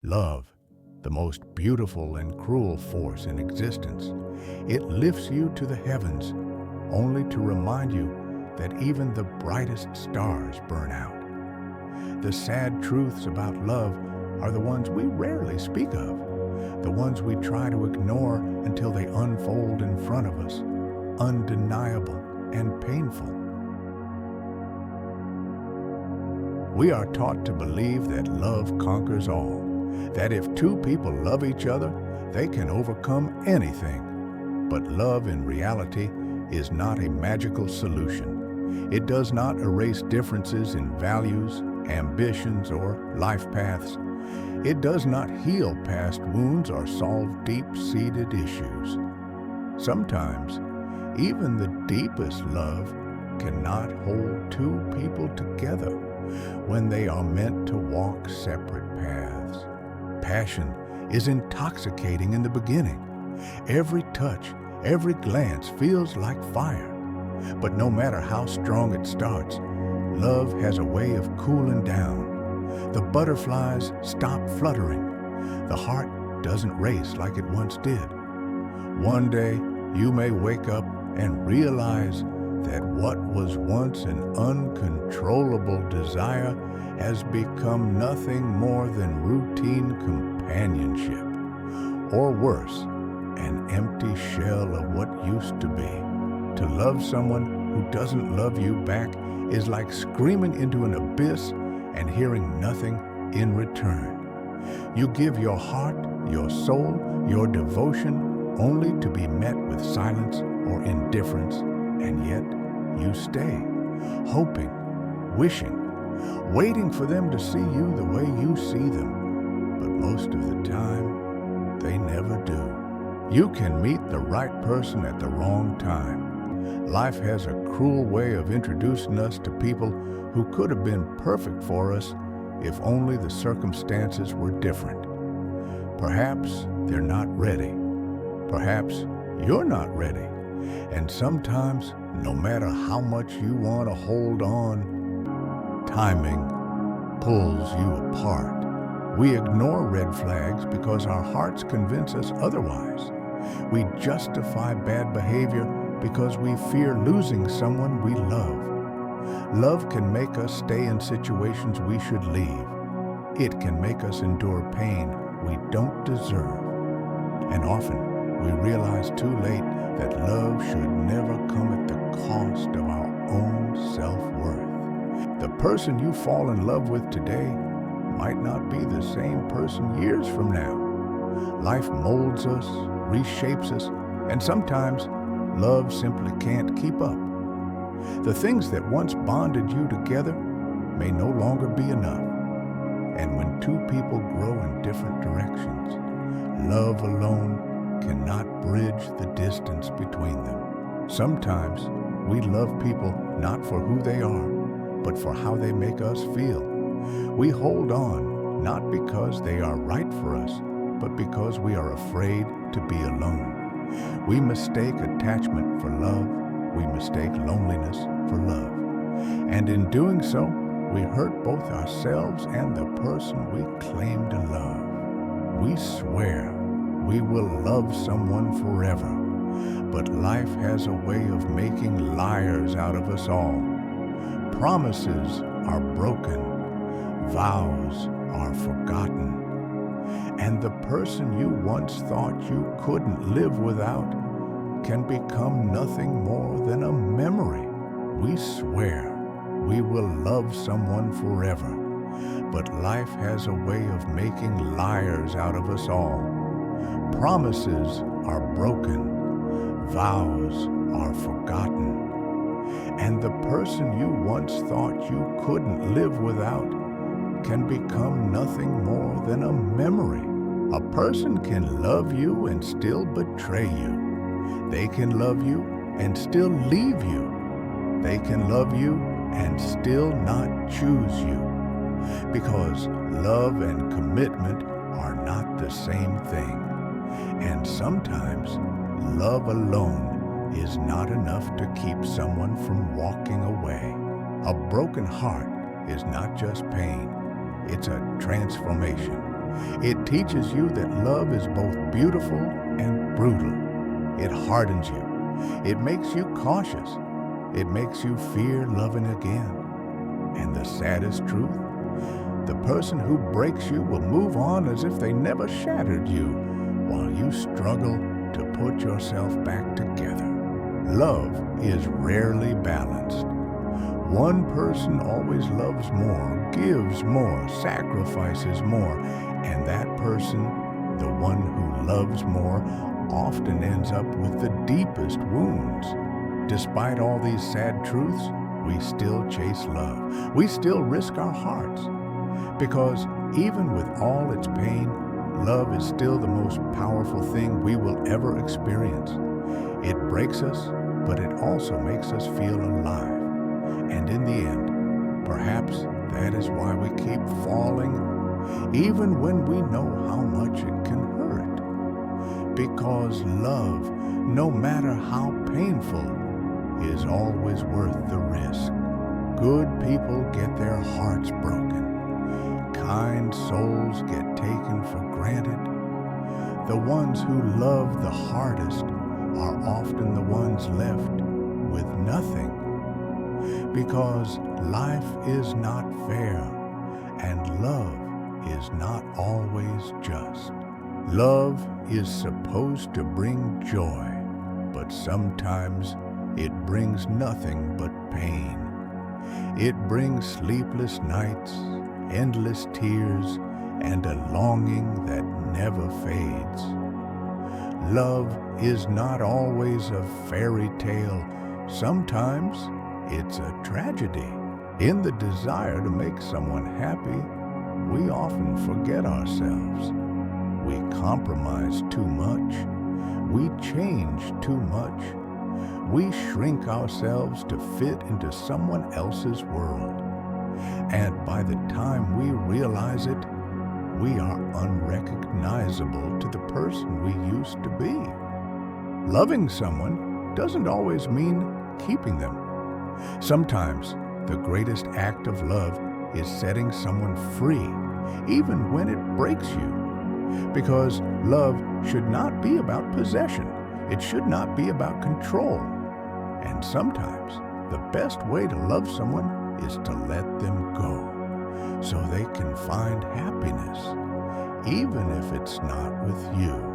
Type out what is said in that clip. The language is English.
Love, the most beautiful and cruel force in existence. It lifts you to the heavens, only to remind you that even the brightest stars burn out. The sad truths about love are the ones we rarely speak of, the ones we try to ignore until they unfold in front of us, undeniable and painful. We are taught to believe that love conquers all, that if two people love each other, they can overcome anything. But love in reality is not a magical solution. It does not erase differences in values, ambitions, or life paths. It does not heal past wounds or solve deep-seated issues. Sometimes, even the deepest love cannot hold two people together when they are meant to walk separate paths. Passion is intoxicating in the beginning. Every touch, every glance feels like fire. But no matter how strong it starts, love has a way of cooling down. The butterflies stop fluttering. The heart doesn't race like it once did. One day, you may wake up and realize that what was once an uncontrollable desire has become nothing more than routine companionship, or worse, an empty shell of what used to be. To love someone who doesn't love you back is like screaming into an abyss and hearing nothing in return. You give your heart, your soul, your devotion only to be met with silence or indifference, and yet you stay, hoping, wishing, waiting for them to see you the way you see them. But most of the time, they never do. You can meet the right person at the wrong time. Life has a cruel way of introducing us to people who could have been perfect for us if only the circumstances were different. Perhaps they're not ready. Perhaps you're not ready. And sometimes, no matter how much you want to hold on, timing pulls you apart. We ignore red flags because our hearts convince us otherwise. We justify bad behavior because we fear losing someone we love. Love can make us stay in situations we should leave. It can make us endure pain we don't deserve. And often, we realize too late that love should never come at the cost of our own self-worth. The person you fall in love with today might not be the same person years from now. Life molds us, reshapes us, and sometimes love simply can't keep up. The things that once bonded you together may no longer be enough. And when two people grow in different directions, love alone cannot bridge the distance between them. Sometimes we love people not for who they are, but for how they make us feel. We hold on not because they are right for us, but because we are afraid to be alone. We mistake attachment for love. We mistake loneliness for love. And in doing so, we hurt both ourselves and the person we claim to love. We swear we will love someone forever, but life has a way of making liars out of us all. Promises are broken, vows are forgotten, and the person you once thought you couldn't live without can become nothing more than a memory. We swear we will love someone forever, but life has a way of making liars out of us all. Promises are broken, vows are forgotten, and the person you once thought you couldn't live without can become nothing more than a memory. A person can love you and still betray you. They can love you and still leave you. They can love you and still not choose you. Because love and commitment are not the same thing. And sometimes, love alone is not enough to keep someone from walking away. A broken heart is not just pain, it's a transformation. It teaches you that love is both beautiful and brutal. It hardens you. It makes you cautious. It makes you fear loving again. And the saddest truth, the person who breaks you will move on as if they never shattered you, while you struggle to put yourself back together. Love is rarely balanced. One person always loves more, gives more, sacrifices more, and that person, the one who loves more, often ends up with the deepest wounds. Despite all these sad truths, we still chase love. We still risk our hearts. Because even with all its pain, love is still the most powerful thing we will ever experience. It breaks us, but it also makes us feel alive. And in the end, perhaps that is why we keep falling, even when we know how much it can hurt. Because love, no matter how painful, is always worth the risk. Good people get their hearts broken. Kind souls get taken for granted. The ones who love the hardest are often the ones left with nothing. Because life is not fair, and love is not always just. Love is supposed to bring joy, but sometimes it brings nothing but pain. It brings sleepless nights, endless tears, and a longing that never fades. Love is not always a fairy tale. Sometimes it's a tragedy. In the desire to make someone happy, we often forget ourselves. We compromise too much. We change too much. We shrink ourselves to fit into someone else's world. And by the time we realize it, we are unrecognizable to the person we used to be. Loving someone doesn't always mean keeping them. Sometimes the greatest act of love is setting someone free, even when it breaks you. Because love should not be about possession. It should not be about control. And sometimes the best way to love someone is to let them go, so they can find happiness, even if it's not with you.